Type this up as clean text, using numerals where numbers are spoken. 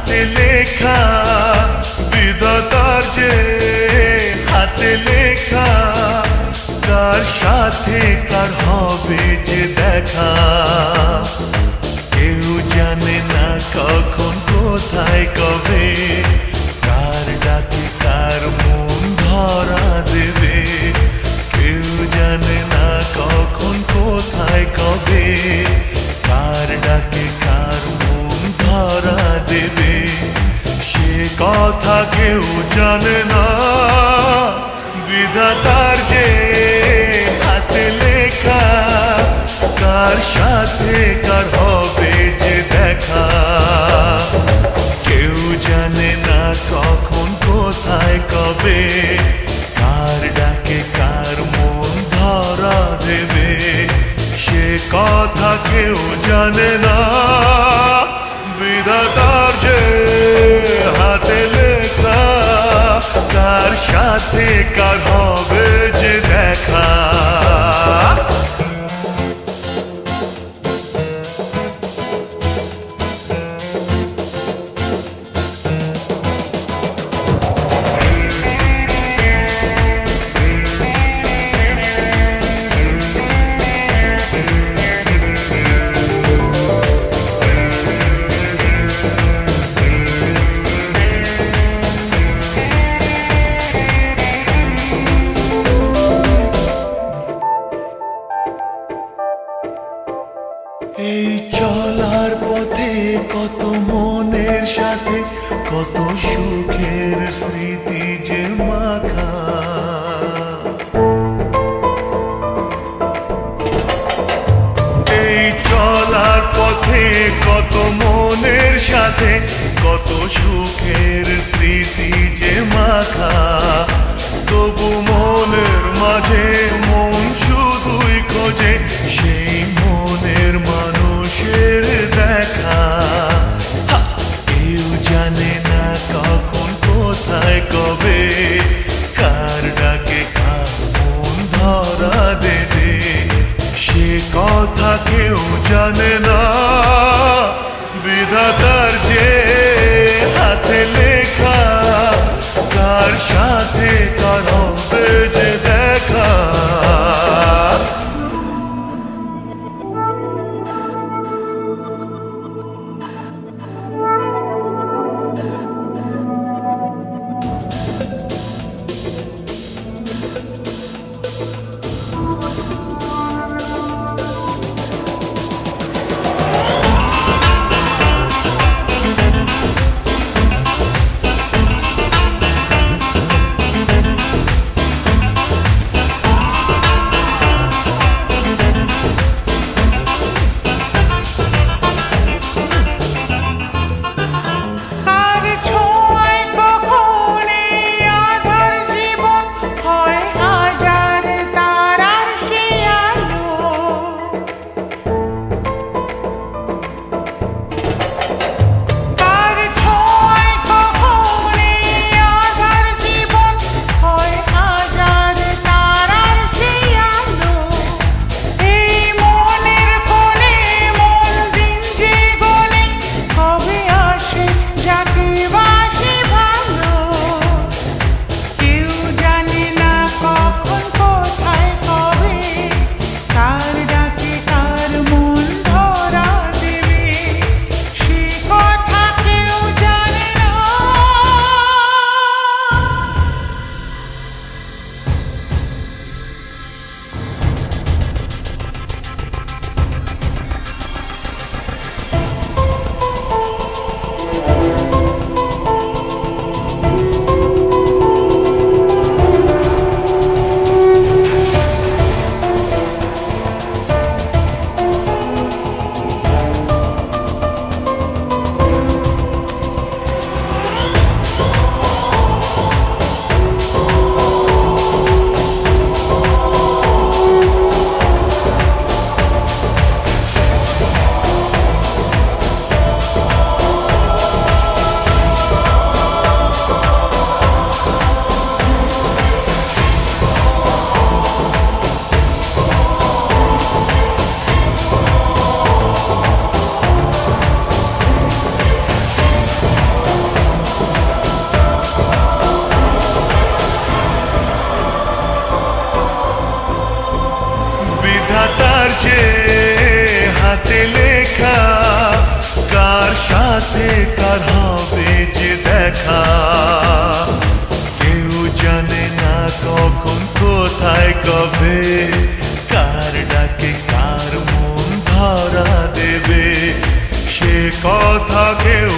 হাতে লেখা বিধাতার যে হাতে লেখা কার সাথে কার হবে যে দেখা কেউ জানে না কখন কোথায় কবে কার ডাকে কার মন ধরা দেবে কেউ জানে না কখন কোথায় কবে কার ডাকে কার মন ধরা দেবে সে কথা কেউ জানে না বিধাতার যে হাতে লেখা কার সাথে কার হবে যে দেখা কেউ জানে না কখন কোথায় কবে কার ডাকে কার মন ধরা দেবে সে কথা কেউ জানে না বিধাতার যে হাতে লেখা কার সাথে কার হবে যে দেখা এই চলার পথে কত মনের সাথে কত সুখের স্মৃতি যে মাখা এই চলার পথে কত মনের সাথে কত সুখের স্মৃতি যে মাখা তবু মনের মাঝে মন শুধুই খোঁজে সেই মনের মানুষের দেখা কেউ জানে না কখন কোথায় কবে কার ডাকে কার মন ধরা দেবে সে কথা কেউ জানে না বিধাতার যে হাতে লেখা কার সাথে কার হবে যে দেখা হাতে লেখা কার সাথে কার হবে যে দেখা কেউ জানে না কখন কোথায় কবে কার ডাকে কার মন ধরা দেবে সে কথা কেউ